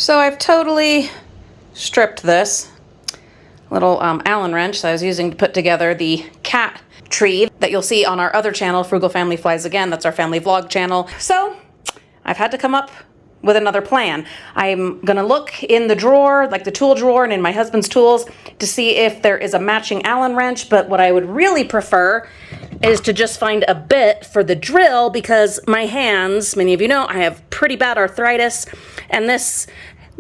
So I've totally stripped this little Allen wrench that I was using to put together the cat tree that you'll see on our other channel, Frugal Family Flies Again. That's our family vlog channel. So I've had to come up with another plan. I'm gonna look in the drawer, like the tool drawer and in my husband's tools, to see if there is a matching Allen wrench, but what I would really prefer is to just find a bit for the drill, because my hands, many of you know, I have pretty bad arthritis, and this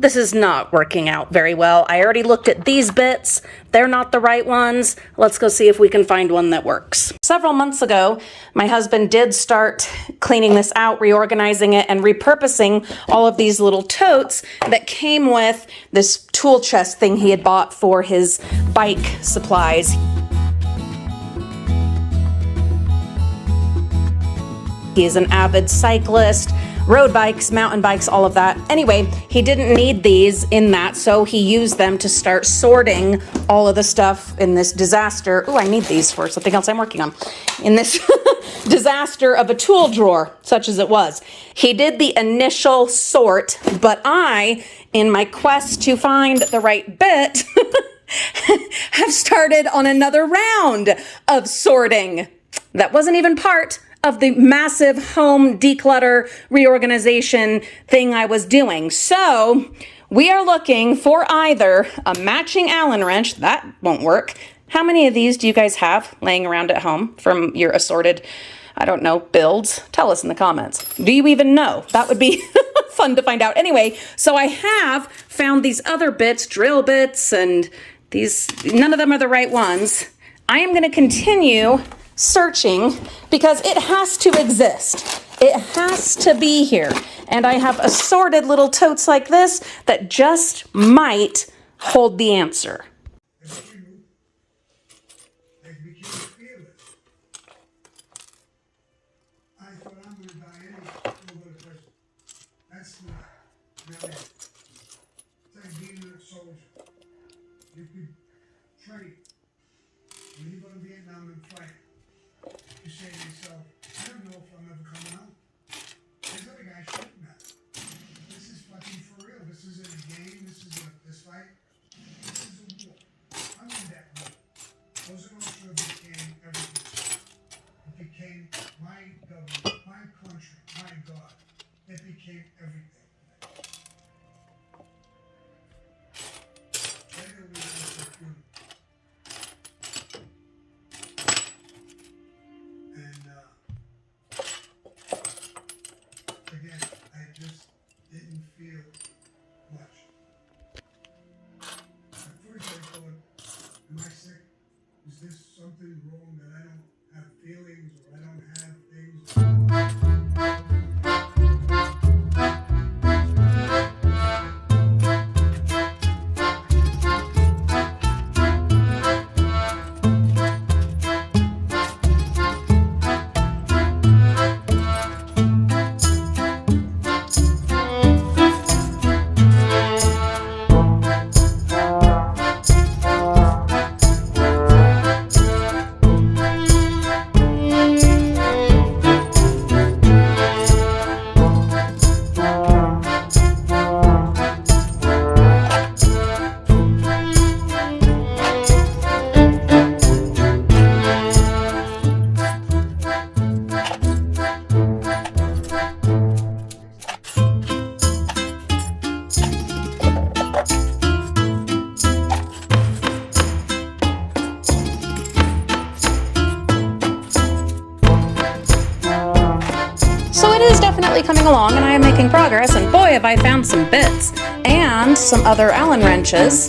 is not working out very well. I already looked at these bits. They're not the right ones. Let's go see if we can find one that works. Several months ago, my husband did start cleaning this out, reorganizing it, and repurposing all of these little totes that came with this tool chest thing he had bought for his bike supplies. He is an avid cyclist, road bikes, mountain bikes, all of that. Anyway, he didn't need these in that, so he used them to start sorting all of the stuff in this disaster. Oh, I need these for something else I'm working on. In this disaster of a tool drawer, such as it was. He did the initial sort, but I, in my quest to find the right bit, have started on another round of sorting. That wasn't even part of the massive home declutter reorganization thing I was doing. So we are looking for either a matching Allen wrench. That won't work. How many of these do you guys have laying around at home from your assorted, I don't know, builds? Tell us in the comments. Do you even know? That would be fun to find out. Anyway, so I have found these other bits, drill bits, and these, none of them are the right ones. I am going to continue searching because it has to exist. It has to be here. And I have assorted little totes like this that just might hold the answer. You say to yourself, I don't know if I'm ever coming out. There's other guys shooting at. This is fucking for real. This isn't a game. This is a this fight. This is a war. I'm in that war. Rosa Nostra became everything. It became my government, my country, my God. It became everything. Whether we want to do. Again, I just didn't feel much. At first I thought, am I sick? Is this something wrong that I don't have feelings or I don't have things? Coming along, and I am making progress, and boy have I found some bits and some other Allen wrenches,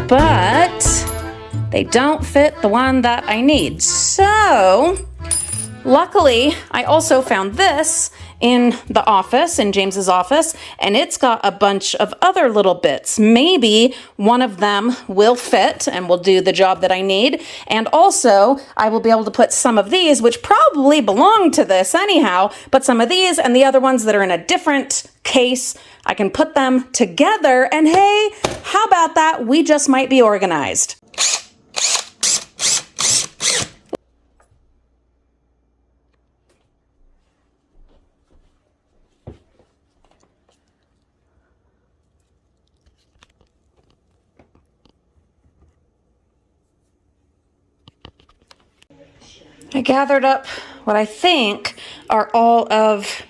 but they don't fit the one that I need. So luckily I also found this in the office, in James's office, and it's got a bunch of other little bits. Maybe one of them will fit and will do the job that I need. And also I will be able to put some of these, which probably belong to this anyhow, but some of these and the other ones that are in a different case, I can put them together, and hey, how about that? We just might be organized. I gathered up what I think are all of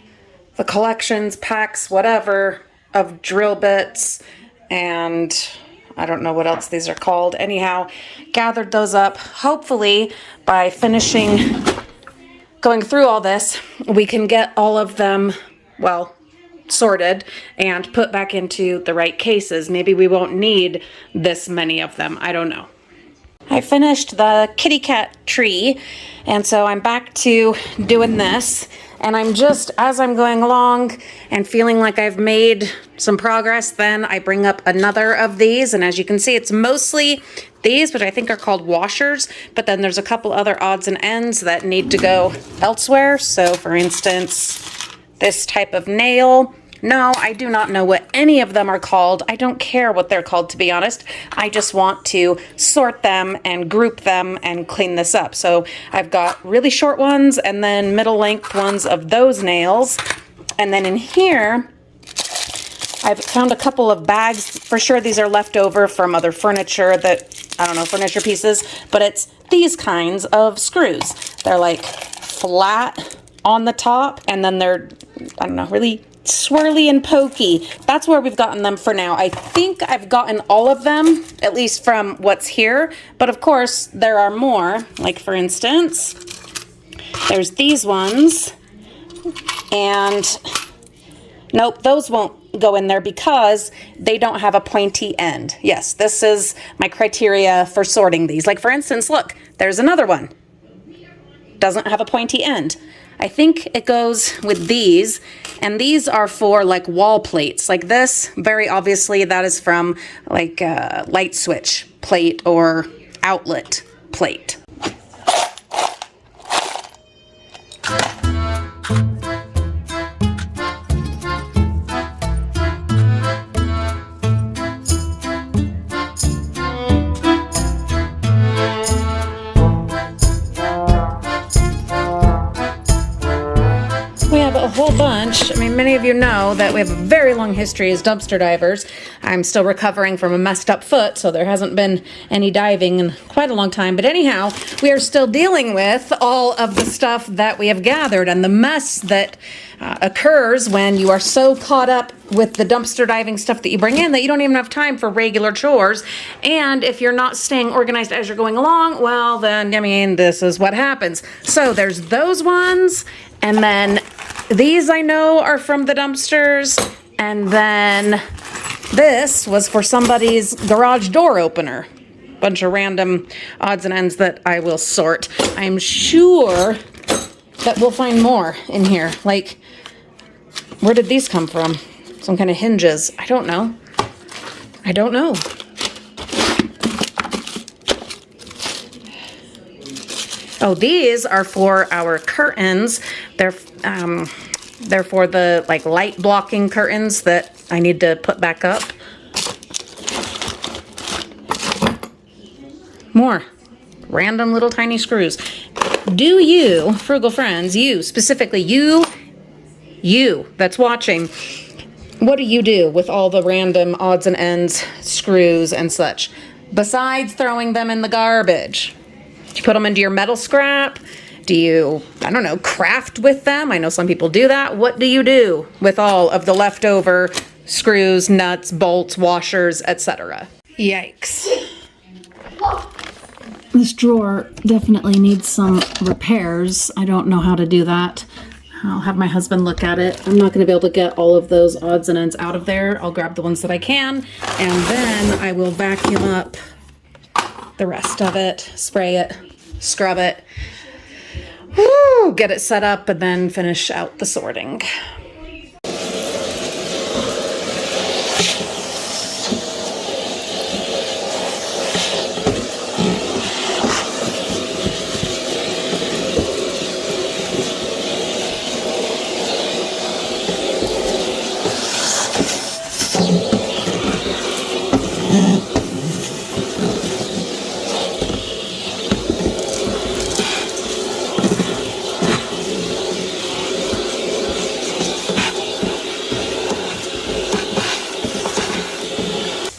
the collections, packs, whatever, of drill bits, and I don't know what else these are called. Anyhow, gathered those up. Hopefully, by finishing going through all this, we can get all of them, well, sorted and put back into the right cases. Maybe we won't need this many of them. I don't know. I finished the kitty cat tree, and so I'm back to doing this. And I'm just, as I'm going along and feeling like I've made some progress, then I bring up another of these. And as you can see, it's mostly these, which I think are called washers, but then there's a couple other odds and ends that need to go elsewhere. So for instance, this type of nail. No, I do not know what any of them are called. I don't care what they're called, to be honest. I just want to sort them and group them and clean this up. So I've got really short ones and then middle length ones of those nails. And then in here, I've found a couple of bags. For sure, these are left over from other furniture that, I don't know, furniture pieces, but it's these kinds of screws. They're like flat on the top, and then they're, I don't know, really swirly and pokey. That's where we've gotten them for now. I think I've gotten all of them, at least from what's here, but of course there are more. Like for instance, there's these ones, and nope, those won't go in there because they don't have a pointy end. Yes, this is my criteria for sorting these. Like for instance, look, there's another one. Doesn't have a pointy end. I think it goes with these, and these are for like wall plates. Like this, very obviously that is from like a light switch plate or outlet plate. A whole bunch. I mean, many of you know that we have a very long history as dumpster divers. I'm still recovering from a messed up foot, so there hasn't been any diving in quite a long time. But anyhow, we are still dealing with all of the stuff that we have gathered and the mess that occurs when you are so caught up with the dumpster diving stuff that you bring in that you don't even have time for regular chores. And if you're not staying organized as you're going along, well, then, I mean, this is what happens. So there's those ones, and then these I know are from the dumpsters, and then this was for somebody's garage door opener. Bunch of random odds and ends that I will sort. I'm sure that we'll find more in here. Like, where did these come from? Some kind of hinges. I don't know. I don't know. Oh, these are for our curtains. They're for the like light blocking curtains that I need to put back up. More random little tiny screws. Do you, frugal friends, you specifically, you that's watching, what do you do with all the random odds and ends, screws and such? Besides throwing them in the garbage. Do you put them into your metal scrap? Do you, I don't know, craft with them? I know some people do that. What do you do with all of the leftover screws, nuts, bolts, washers, etc.? Yikes. This drawer definitely needs some repairs. I don't know how to do that. I'll have my husband look at it. I'm not going to be able to get all of those odds and ends out of there. I'll grab the ones that I can, and then I will vacuum up the rest of it, spray it, scrub it, woo, get it set up, and then finish out the sorting.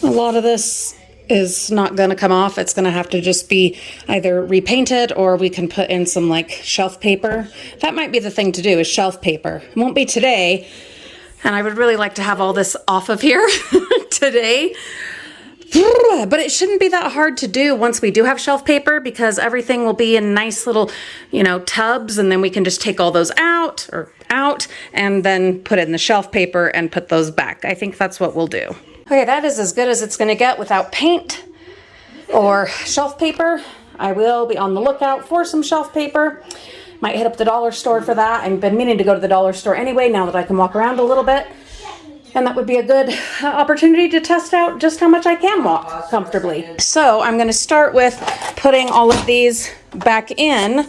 A lot of this is not going to come off. It's going to have to just be either repainted, or we can put in some like shelf paper. That might be the thing to do, is shelf paper. It won't be today, and I would really like to have all this off of here today. But it shouldn't be that hard to do once we do have shelf paper, because everything will be in nice little, you know, tubs, and then we can just take all those out and then put in the shelf paper and put those back. I think that's what we'll do. Okay, that is as good as it's going to get without paint or shelf paper. I will be on the lookout for some shelf paper. Might hit up the dollar store for that. I've been meaning to go to the dollar store anyway, now that I can walk around a little bit. And that would be a good opportunity to test out just how much I can walk comfortably. So I'm going to start with putting all of these back in.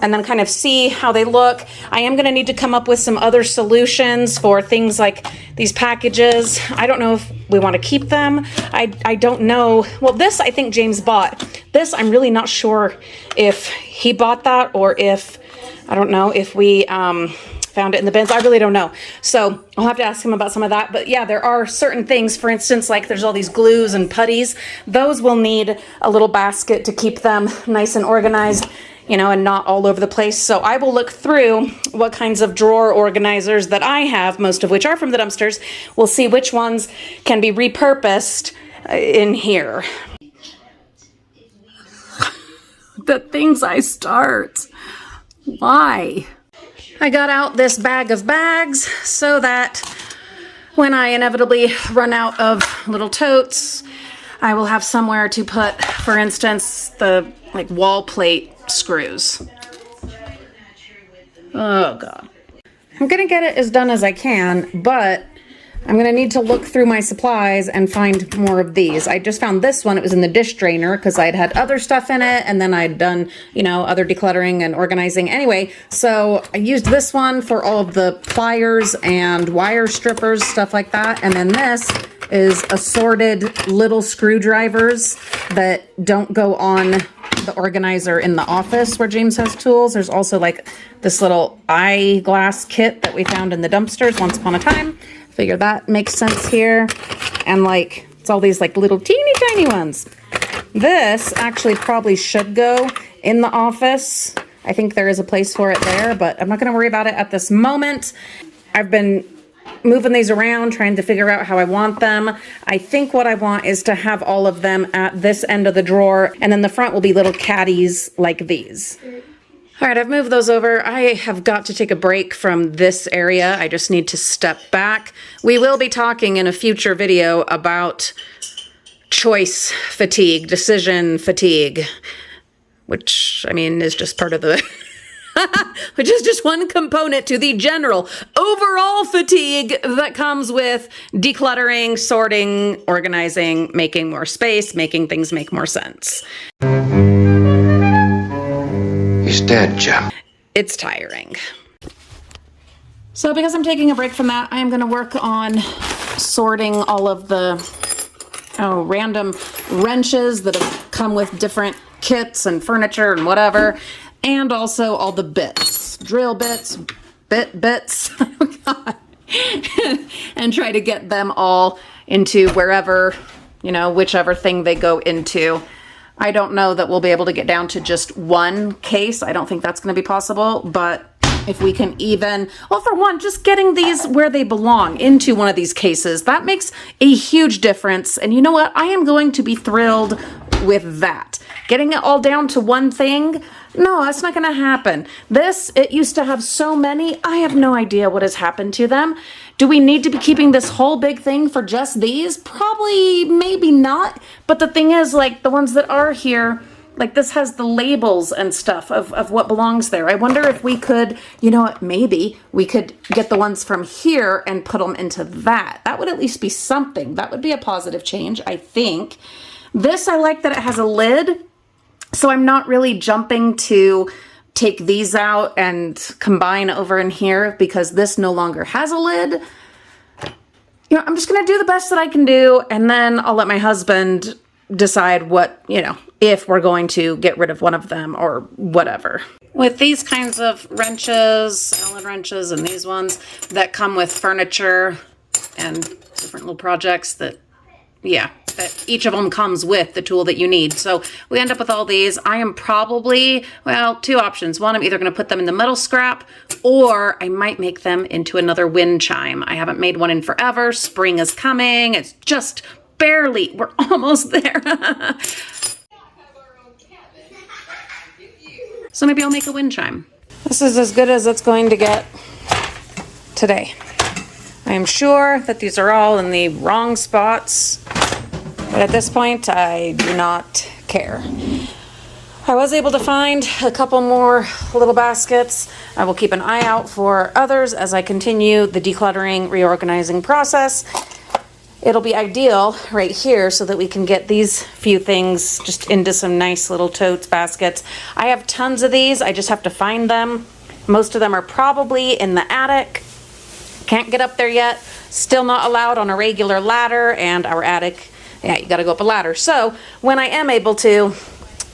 And then kind of see how they look. I am going to need to come up with some other solutions for things like these packages. I don't know if we want to keep them. I don't know. Well, this I think James bought. This I'm really not sure if he bought that, or if, I don't know, if we found it in the bins. I really don't know. So I'll have to ask him about some of that. But yeah, there are certain things, for instance, like there's all these glues and putties. Those will need a little basket to keep them nice and organized, you know, and not all over the place. So I will look through what kinds of drawer organizers that I have, most of which are from the dumpsters. We'll see which ones can be repurposed in here. The things I start. Why? I got out this bag of bags so that when I inevitably run out of little totes, I will have somewhere to put, for instance, the like wall plate screws. Oh God. I'm gonna get it as done as I can, but I'm gonna need to look through my supplies and find more of these. I just found this one. It was in the dish drainer because I'd had other stuff in it, and then I'd done, you know, other decluttering and organizing anyway. So I used this one for all of the pliers and wire strippers, stuff like that. And then this is assorted little screwdrivers that don't go on the organizer in the office where James has tools. There's also like this little eyeglass kit that we found in the dumpsters once upon a time. Figure that makes sense here. And like, it's all these like little teeny tiny ones. This actually probably should go in the office. I think there is a place for it there, but I'm not going to worry about it at this moment. I've been moving these around, trying to figure out how I want them. I think what I want is to have all of them at this end of the drawer, and then the front will be little caddies like these. All right, I've moved those over. I have got to take a break from this area. I just need to step back. We will be talking in a future video about choice fatigue, decision fatigue, which, I mean, is just part of the... which is just one component to the general overall fatigue that comes with decluttering, sorting, organizing, making more space, making things make more sense. He's dead, Jim. It's tiring. So because I'm taking a break from that, I am going to work on sorting all of the random wrenches that have come with different kits and furniture and whatever. And also all the bits, drill bits, bits, oh God. And try to get them all into wherever, you know, whichever thing they go into. I don't know that we'll be able to get down to just one case. I don't think that's going to be possible, but if we can even, well, for one, just getting these where they belong into one of these cases, that makes a huge difference. And you know what? I am going to be thrilled with that. Getting it all down to one thing, no, that's not going to happen. This, it used to have so many. I have no idea what has happened to them. Do we need to be keeping this whole big thing for just these? Probably, maybe not. But the thing is, like, the ones that are here, like this has the labels and stuff of what belongs there. I wonder if we could, you know what, maybe we could get the ones from here and put them into that. That would at least be something. That would be a positive change, I think. This, I like that it has a lid. So I'm not really jumping to take these out and combine over in here because this no longer has a lid. You know, I'm just going to do the best that I can do, and then I'll let my husband decide what, you know, if we're going to get rid of one of them or whatever. With these kinds of wrenches, Allen wrenches, and these ones that come with furniture and different little projects that, yeah, that each of them comes with the tool that you need. So we end up with all these. I am probably, well, two options. One, I'm either going to put them in the metal scrap, or I might make them into another wind chime. I haven't made one in forever. Spring is coming. It's just barely, we're almost there. So maybe I'll make a wind chime. This is as good as it's going to get today. I am sure that these are all in the wrong spots, but at this point, I do not care. I was able to find a couple more little baskets. I will keep an eye out for others as I continue the decluttering, reorganizing process. It'll be ideal right here so that we can get these few things just into some nice little totes, baskets. I have tons of these. I just have to find them. Most of them are probably in the attic. Can't get up there yet. Still not allowed on a regular ladder, and our attic, yeah, you gotta go up a ladder. So when I am able to,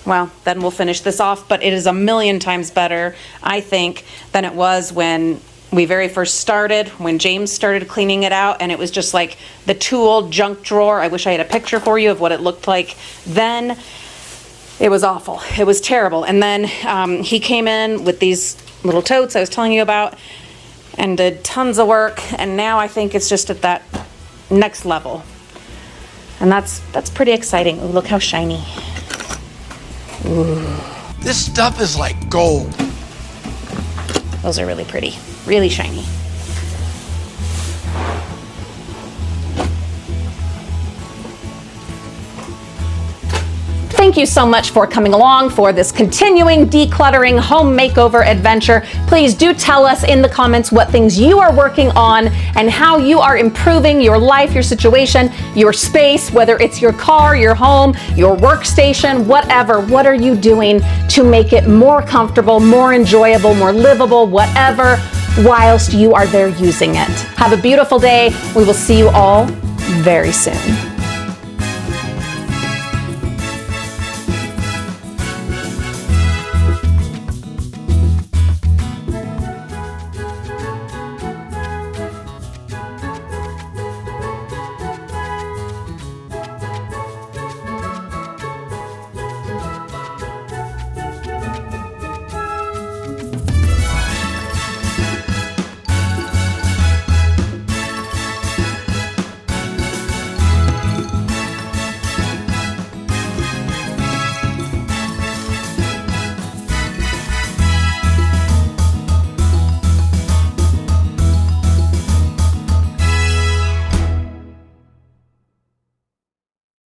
well, then we'll finish this off, but it is a million times better, I think, than it was when we very first started, when James started cleaning it out, and it was just like the tool junk drawer. I wish I had a picture for you of what it looked like then. It was awful. It was terrible. And then he came in with these little totes I was telling you about and did tons of work, and now I think it's just at that next level. And that's pretty exciting. Ooh, look how shiny. Ooh. This stuff is like gold. Those are really pretty, really shiny. Thank you so much for coming along for this continuing decluttering home makeover adventure. Please do tell us in the comments what things you are working on and how you are improving your life, your situation, your space, whether it's your car, your home, your workstation, whatever. What are you doing to make it more comfortable, more enjoyable, more livable, whatever, whilst you are there using it? Have a beautiful day. We will see you all very soon.